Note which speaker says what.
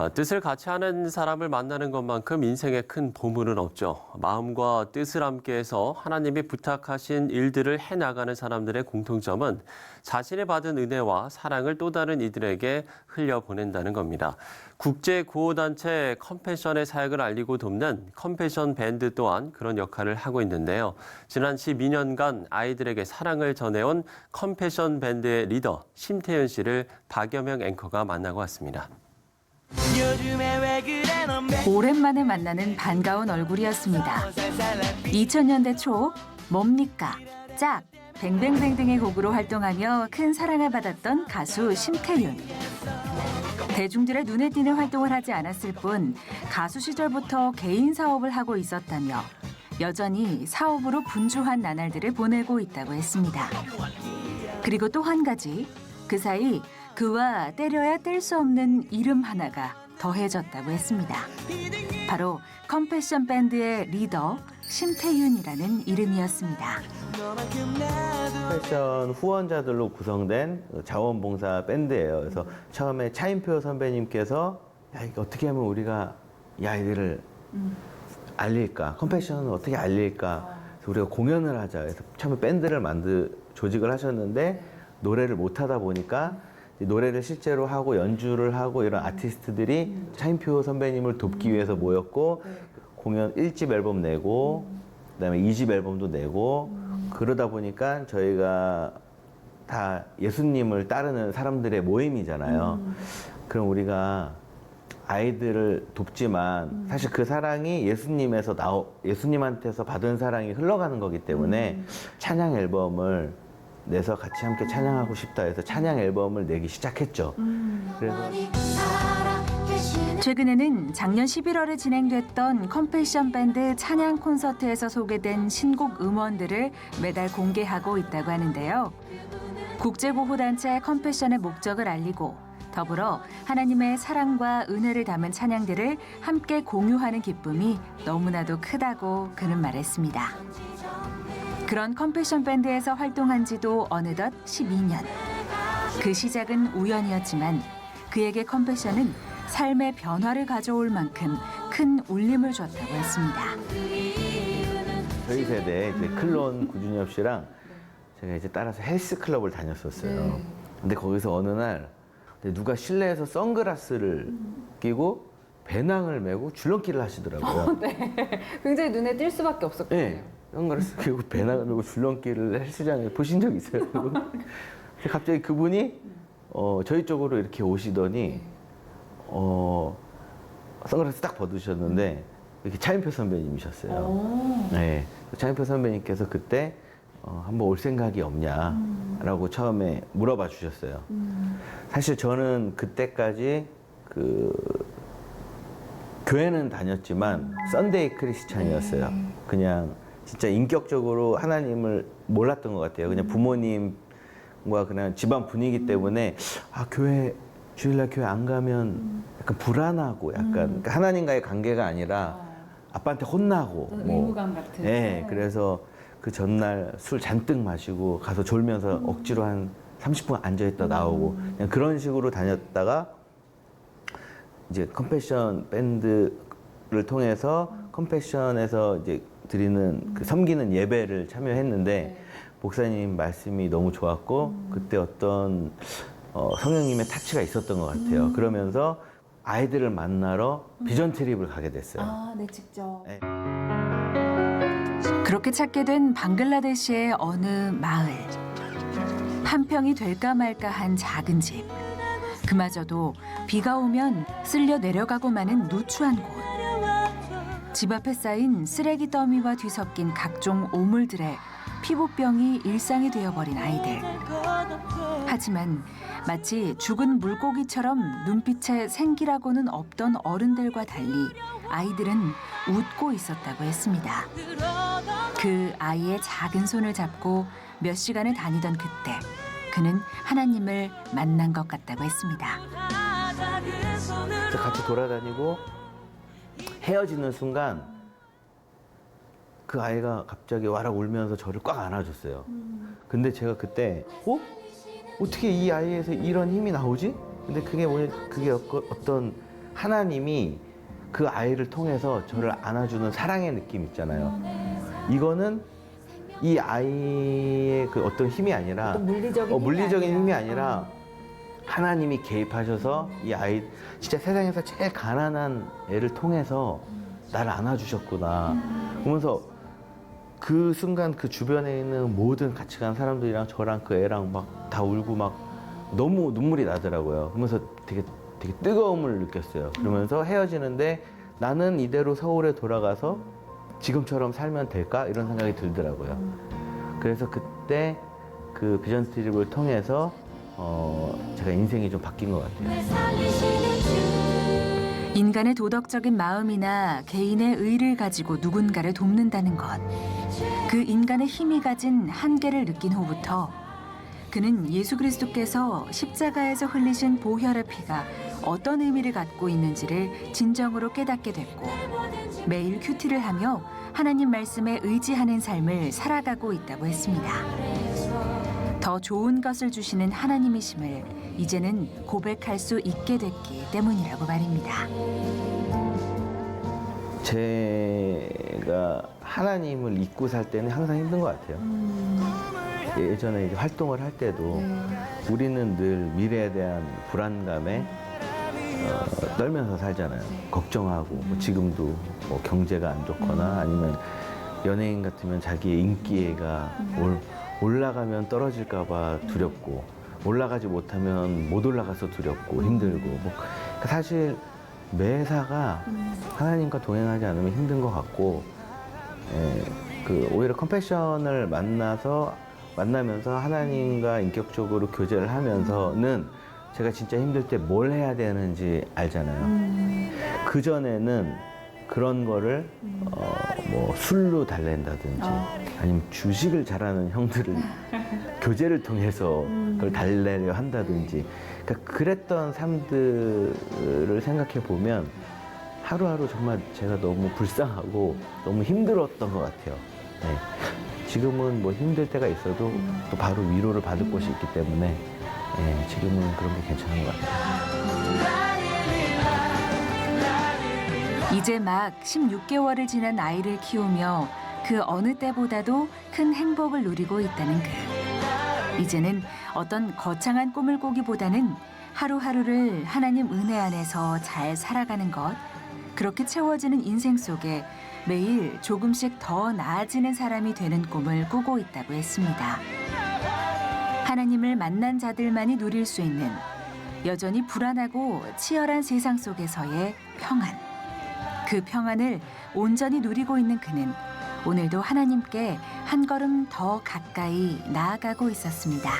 Speaker 1: 뜻을 같이 하는 사람을 만나는 것만큼 인생에 큰 보물은 없죠. 마음과 뜻을 함께해서 하나님이 부탁하신 일들을 해나가는 사람들의 공통점은 자신이 받은 은혜와 사랑을 또 다른 이들에게 흘려보낸다는 겁니다. 국제구호단체 컴패션의 사역을 알리고 돕는 컴패션 밴드 또한 그런 역할을 하고 있는데요. 지난 12년간 아이들에게 사랑을 전해온 컴패션 밴드의 리더 심태윤 씨를 박여명 앵커가 만나고 왔습니다.
Speaker 2: 오랜만에 만나는 반가운 얼굴이었습니다. 2000년대 초 뭡니까, 짝, 뱅뱅뱅 등의 곡으로 활동하며 큰 사랑을 받았던 가수 심태윤. 대중들의 눈에 띄는 활동을 하지 않았을 뿐 가수 시절부터 개인 사업을 하고 있었다며 여전히 사업으로 분주한 나날들을 보내고 있다고 했습니다. 그리고 또 한 가지, 그 사이 그와 때려야 뗄 수 없는 이름 하나가 더해졌다고 했습니다. 바로 컴패션 밴드의 리더 심태윤이라는 이름이었습니다.
Speaker 3: 컴패션 후원자들로 구성된 자원봉사 밴드예요. 그래서 처음에 차인표 선배님께서 야, 이거 어떻게 하면 우리가 이 아이들을 알릴까? 컴패션을 어떻게 알릴까? 그래서 우리가 공연을 하자. 그래서 처음에 밴드를 조직을 하셨는데 노래를 못 하다 보니까 노래를 실제로 하고 연주를 하고 이런 아티스트들이 차인표 선배님을 돕기 위해서 모였고 공연 1집 앨범 내고 그다음에 2집 앨범도 내고 그러다 보니까 저희가 다 예수님을 따르는 사람들의 모임이잖아요. 그럼 우리가 아이들을 돕지만 사실 그 사랑이 예수님한테서 받은 사랑이 흘러가는 거기 때문에 찬양 앨범을 내서 같이 함께 찬양하고 싶다 해서 찬양 앨범을 내기 시작했죠. 그래서
Speaker 2: 최근에는 작년 11월에 진행됐던 컴패션 밴드 찬양 콘서트에서 소개된 신곡 음원들을 매달 공개하고 있다고 하는데요. 국제구호단체 컴패션의 목적을 알리고 더불어 하나님의 사랑과 은혜를 담은 찬양들을 함께 공유하는 기쁨이 너무나도 크다고 그는 말했습니다. 그런 컴패션 밴드에서 활동한 지도 어느덧 12년. 그 시작은 우연이었지만 그에게 컴패션은 삶의 변화를 가져올 만큼 큰 울림을 줬다고 했습니다.
Speaker 3: 저희 세대 이제 클론 구준엽 씨랑 제가 이제 따라서 헬스클럽을 다녔었어요. 근데 거기서 어느 날 누가 실내에서 선글라스를 끼고 배낭을 메고 줄넘기를 하시더라고요.
Speaker 4: 네, 굉장히 눈에 띌 수밖에 없었거든요.
Speaker 3: 네, 선글라스 끼고 배낭을 메고 줄넘기를 헬스장에서 보신 적 있어요? 갑자기 그분이 저희 쪽으로 이렇게 오시더니 선글라스 딱 벗으셨는데 이렇게 차인표 선배님이셨어요. 네, 차인표 선배님께서 그때 한번 올 생각이 없냐라고 처음에 물어봐 주셨어요. 사실 저는 그때까지 교회는 다녔지만 썬데이 크리스찬이었어요. 그냥 진짜 인격적으로 하나님을 몰랐던 것 같아요. 그냥 부모님과 그냥 집안 분위기 때문에 주일날 교회 안 가면 약간 불안하고 약간 그러니까 하나님과의 관계가 아니라 아빠한테 혼나고
Speaker 4: 의무감 같은.
Speaker 3: 네, 그래서 그 전날 술 잔뜩 마시고 가서 졸면서 억지로 한 30분 앉아있다 나오고 그냥 그런 식으로 다녔다가 이제 컴패션 밴드를 통해서 컴패션에서 이제 드리는 그 섬기는 예배를 참여했는데 목사님 말씀이 너무 좋았고 그때 어떤 성령님의 타치가 있었던 것 같아요. 그러면서 아이들을 만나러 비전 트립을 가게 됐어요.
Speaker 4: 아, 네, 직접.
Speaker 3: 네.
Speaker 2: 그렇게 찾게 된 방글라데시의 어느 마을. 한 평이 될까 말까 한 작은 집. 그마저도 비가 오면 쓸려 내려가고 마는 누추한 곳. 집 앞에 쌓인 쓰레기 더미와 뒤섞인 각종 오물들에 피부병이 일상이 되어버린 아이들. 하지만 마치 죽은 물고기처럼 눈빛에 생기라고는 없던 어른들과 달리 아이들은 웃고 있었다고 했습니다. 그 아이의 작은 손을 잡고 몇 시간을 다니던 그때 그는 하나님을 만난 것 같다고 했습니다.
Speaker 3: 같이 돌아다니고 헤어지는 순간 그 아이가 갑자기 와락 울면서 저를 꽉 안아줬어요. 근데 제가 그때 어떻게 이 아이에서 이런 힘이 나오지? 근데 그게 어떤 하나님이 그 아이를 통해서 저를 안아주는 사랑의 느낌 있잖아요. 이거는 이 아이의 그 어떤 힘이 아니라
Speaker 4: 어떤 물리적인
Speaker 3: 힘이 아니라 하나님이 개입하셔서 이 아이 진짜 세상에서 제일 가난한 애를 통해서 나를 안아주셨구나. 그러면서 그 순간 그 주변에 있는 모든 같이 간 사람들이랑 저랑 그 애랑 막 다 울고 막 너무 눈물이 나더라고요. 그러면서 되게 뜨거움을 느꼈어요. 그러면서 헤어지는데 나는 이대로 서울에 돌아가서 지금처럼 살면 될까? 이런 생각이 들더라고요. 그래서 그때 그 비전 트립을 통해서 제가 인생이 좀 바뀐 것 같아요.
Speaker 2: 인간의 도덕적인 마음이나 개인의 의를 가지고 누군가를 돕는다는 것. 그 인간의 힘이 가진 한계를 느낀 후부터 그는 예수 그리스도께서 십자가에서 흘리신 보혈의 피가 어떤 의미를 갖고 있는지를 진정으로 깨닫게 됐고 매일 큐티를 하며 하나님 말씀에 의지하는 삶을 살아가고 있다고 했습니다. 더 좋은 것을 주시는 하나님이심을 이제는 고백할 수 있게 됐기 때문이라고 말입니다.
Speaker 3: 제가 하나님을 잊고 살 때는 항상 힘든 것 같아요. 예전에 이제 활동을 할 때도 우리는 늘 미래에 대한 불안감에 떨면서 살잖아요. 걱정하고 뭐 지금도 뭐 경제가 안 좋거나 아니면 연예인 같으면 자기의 인기가 올라가면 떨어질까 봐 두렵고 올라가지 못하면 못 올라가서 두렵고 힘들고 뭐 사실 매사가 하나님과 동행하지 않으면 힘든 것 같고 오히려 컴패션을 만나면서 하나님과 인격적으로 교제를 하면서는 제가 진짜 힘들 때 뭘 해야 되는지 알잖아요. 그전에는 그런 거를 뭐 술로 달랜다든지 아니면 주식을 잘하는 형들을 교제를 통해서 그걸 달래려 한다든지 그러니까 그랬던 삶들을 생각해 보면 하루하루 정말 제가 너무 불쌍하고 너무 힘들었던 것 같아요. 네. 지금은 뭐 힘들 때가 있어도 또 바로 위로를 받을 곳이 있기 때문에 지금은 그런 게 괜찮은 것 같아요.
Speaker 2: 이제 막 16개월을 지난 아이를 키우며 그 어느 때보다도 큰 행복을 누리고 있다는 그. 이제는 어떤 거창한 꿈을 꾸기보다는 하루하루를 하나님 은혜 안에서 잘 살아가는 것, 그렇게 채워지는 인생 속에 매일 조금씩 더 나아지는 사람이 되는 꿈을 꾸고 있다고 했습니다. 하나님을 만난 자들만이 누릴 수 있는 여전히 불안하고 치열한 세상 속에서의 평안. 그 평안을 온전히 누리고 있는 그는 오늘도 하나님께 한 걸음 더 가까이 나아가고 있었습니다.